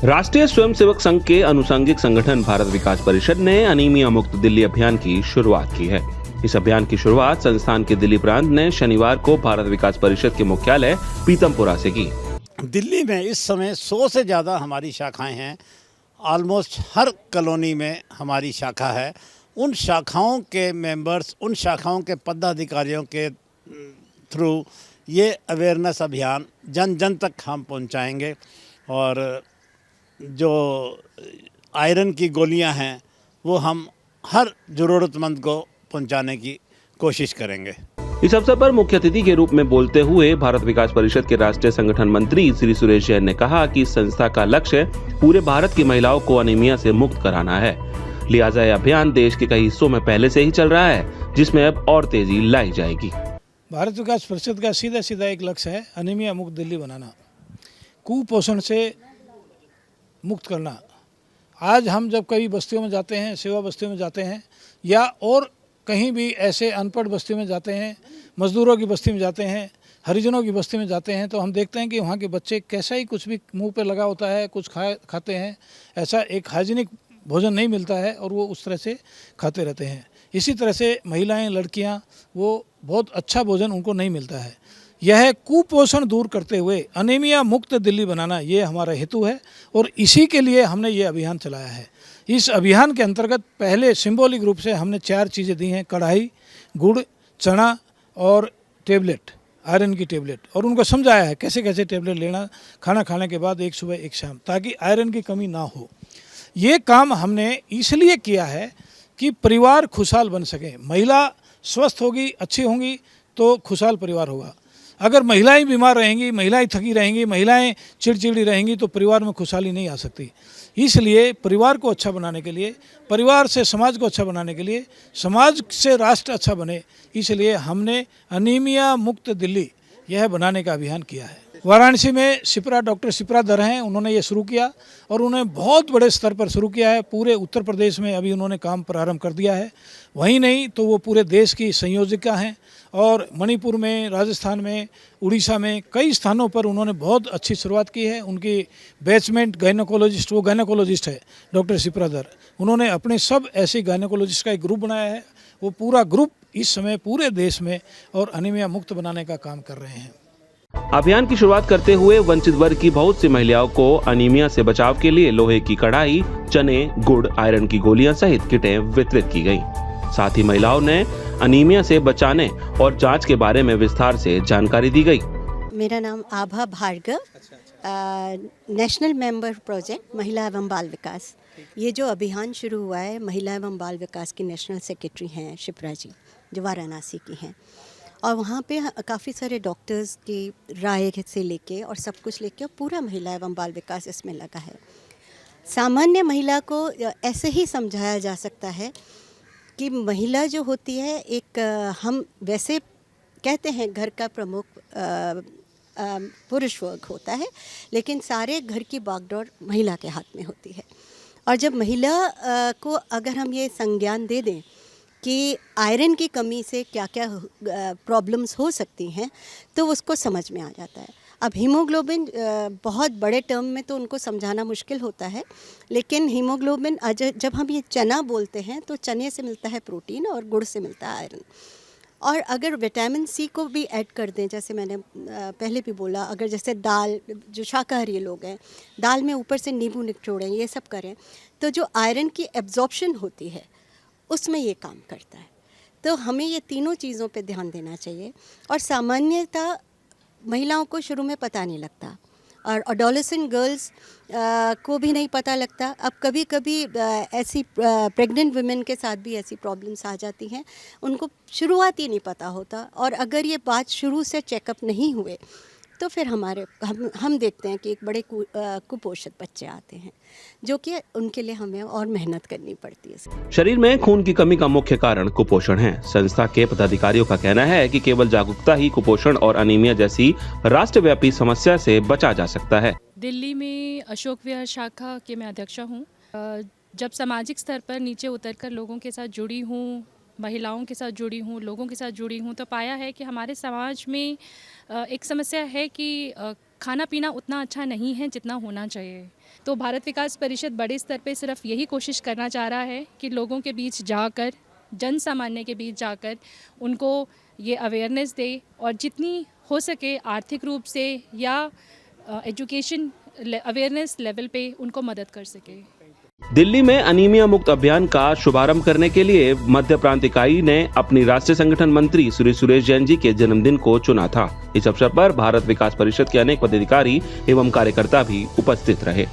राष्ट्रीय स्वयंसेवक संघ के अनुषंगिक संगठन भारत विकास परिषद ने अनीमिया मुक्त दिल्ली अभियान की शुरुआत की है। इस अभियान की शुरुआत संस्थान के दिल्ली प्रांत ने शनिवार को भारत विकास परिषद के मुख्यालय पीतमपुरा से की। दिल्ली में इस समय 100 से ज़्यादा हमारी शाखाएं हैं। ऑलमोस्ट हर कॉलोनी में हमारी शाखा है। उन शाखाओं के मेंबर्स, उन शाखाओं के पदाधिकारियों के थ्रू ये अवेयरनेस अभियान जन जन तक हम पहुंचाएंगे। और जो आयरन की गोलियां हैं वो हम हर ज़रूरतमंद को पहुंचाने की कोशिश करेंगे। इस अवसर पर मुख्य अतिथि के रूप में बोलते हुए भारत विकास परिषद के राष्ट्रीय संगठन मंत्री श्री सुरेश जैन ने कहा कि इस संस्था का लक्ष्य पूरे भारत की महिलाओं को अनीमिया से मुक्त कराना है। लिहाजा यह अभियान देश के कई हिस्सों में पहले से ही चल रहा है, जिसमें अब और तेजी लाई जाएगी। भारत विकास परिषद का सीधा सीधा एक लक्ष्य है अनीमिया मुक्त दिल्ली बनाना, कुपोषण से मुक्त करना। आज हम जब कई बस्तियों में जाते हैं, सेवा बस्तियों में जाते हैं या और कहीं भी ऐसे अनपढ़ बस्तियों में जाते हैं, मजदूरों की बस्ती में जाते हैं, हरिजनों की बस्ती में जाते हैं, तो हम देखते हैं कि वहाँ के बच्चे कैसा ही कुछ भी मुंह पे लगा होता है, कुछ खाते हैं, ऐसा एक हाइजीनिक भोजन नहीं मिलता है और वो उस तरह से खाते रहते हैं। इसी तरह से महिलाएं, लड़कियां, वो बहुत अच्छा भोजन उनको नहीं मिलता है। यह कुपोषण दूर करते हुए अनीमिया मुक्त दिल्ली बनाना ये हमारा हेतु है और इसी के लिए हमने ये अभियान चलाया है। इस अभियान के अंतर्गत पहले सिंबॉलिक रूप से हमने 4 चीज़ें दी हैं: कढ़ाई, गुड़, चना और टेबलेट, आयरन की टेबलेट, और उनको समझाया है कैसे कैसे टेबलेट लेना खाना खाने के बाद, एक सुबह एक शाम, ताकि आयरन की कमी ना हो। ये काम हमने इसलिए किया है कि परिवार खुशहाल बन सके। महिला स्वस्थ होगी, अच्छी होंगी तो खुशहाल परिवार होगा। अगर महिलाएं बीमार रहेंगी, महिलाएं थकी रहेंगी, महिलाएं चिड़चिड़ी रहेंगी तो परिवार में खुशहाली नहीं आ सकती। इसलिए परिवार को अच्छा बनाने के लिए, परिवार से समाज को अच्छा बनाने के लिए, समाज से राष्ट्र अच्छा बने, इसलिए हमने अनीमिया मुक्त दिल्ली यह बनाने का अभियान किया है। वाराणसी में डॉक्टर शिप्रा दर हैं, उन्होंने ये शुरू किया और उन्होंने बहुत बड़े स्तर पर शुरू किया है। पूरे उत्तर प्रदेश में अभी उन्होंने काम प्रारंभ कर दिया है। वहीं नहीं तो वो पूरे देश की संयोजिका हैं और मणिपुर में, राजस्थान में, उड़ीसा में कई स्थानों पर उन्होंने बहुत अच्छी शुरुआत की है। उनकी बैचमेंट गायनेकोलॉजिस्ट, वो गायनेकोलॉजिस्ट है डॉक्टर शिप्रा दर, उन्होंने अपने सब ऐसे गायनेकोलॉजिस्ट का एक ग्रुप बनाया है। वो पूरा ग्रुप इस समय पूरे देश में और अनीमिया मुक्त बनाने का काम कर रहे हैं। अभियान की शुरुआत करते हुए वंचित वर्ग की बहुत सी महिलाओं को अनीमिया से बचाव के लिए लोहे की कढ़ाई, चने, गुड़, आयरन की गोलियां सहित किटें वितरित की गयी। साथ ही महिलाओं ने अनीमिया से बचाने और जांच के बारे में विस्तार से जानकारी दी गई। मेरा नाम आभा भार्गव, नेशनल मेंबर प्रोजेक्ट महिला एवं बाल विकास। ये जो अभियान शुरू हुआ है, महिला एवं बाल विकास की नेशनल सेक्रेटरी हैं शिप्रा जी, जो वाराणसी की हैं, और वहाँ पे काफ़ी सारे डॉक्टर्स की राय से लेके और सब कुछ लेके पूरा महिला एवं बाल विकास इसमें लगा है। सामान्य महिला को ऐसे ही समझाया जा सकता है कि महिला जो होती है एक, हम वैसे कहते हैं घर का प्रमुख पुरुष वर्ग होता है, लेकिन सारे घर की बागडोर महिला के हाथ में होती है। और जब महिला को अगर हम ये संज्ञान दे दें कि आयरन की कमी से क्या क्या प्रॉब्लम्स हो सकती हैं, तो उसको समझ में आ जाता है। अब हीमोग्लोबिन बहुत बड़े टर्म में तो उनको समझाना मुश्किल होता है, लेकिन हीमोग्लोबिन जब हम ये चना बोलते हैं तो चने से मिलता है प्रोटीन और गुड़ से मिलता है आयरन। और अगर विटामिन सी को भी ऐड कर दें, जैसे मैंने पहले भी बोला, अगर जैसे दाल, जो शाकाहारी लोग हैं, दाल में ऊपर से नींबू निचोड़ें, ये सब करें, तो जो आयरन की एब्जॉर्प्शन होती है उसमें ये काम करता है। तो हमें ये तीनों चीज़ों पे ध्यान देना चाहिए। और सामान्यतः महिलाओं को शुरू में पता नहीं लगता और एडोलेसेंट गर्ल्स को भी नहीं पता लगता। अब कभी कभी ऐसी प्रेग्नेंट वुमेन के साथ भी ऐसी प्रॉब्लम्स आ जाती हैं, उनको शुरुआत ही नहीं पता होता। और अगर ये बात शुरू से चेकअप नहीं हुए तो फिर हम देखते हैं कि एक बड़े कुपोषित बच्चे आते हैं, जो कि उनके लिए हमें और मेहनत करनी पड़ती है। शरीर में खून की कमी का मुख्य कारण कुपोषण है। संस्था के पदाधिकारियों का कहना है कि केवल जागरूकता ही कुपोषण और अनीमिया जैसी राष्ट्रव्यापी समस्या से बचा जा सकता है। दिल्ली में अशोक विहार शाखा के मैं अध्यक्षा हूँ। जब सामाजिक स्तर पर नीचे उतरकर लोगों के साथ जुड़ी हूँ, महिलाओं के साथ जुड़ी हूँ, लोगों के साथ जुड़ी हूँ, तो पाया है कि हमारे समाज में एक समस्या है कि खाना पीना उतना अच्छा नहीं है जितना होना चाहिए। तो भारत विकास परिषद बड़े स्तर पे सिर्फ यही कोशिश करना चाह रहा है कि लोगों के बीच जाकर, जन सामान्य के बीच जाकर उनको ये अवेयरनेस दे और जितनी हो सके आर्थिक रूप से या एजुकेशन अवेयरनेस लेवल पे उनको मदद कर सके। दिल्ली में अनीमिया मुक्त अभियान का शुभारंभ करने के लिए मध्य प्रांत इकाई ने अपनी राष्ट्रीय संगठन मंत्री श्री सुरेश जैन जी के जन्मदिन को चुना था। इस अवसर पर भारत विकास परिषद के अनेक पदाधिकारी एवं कार्यकर्ता भी उपस्थित रहे।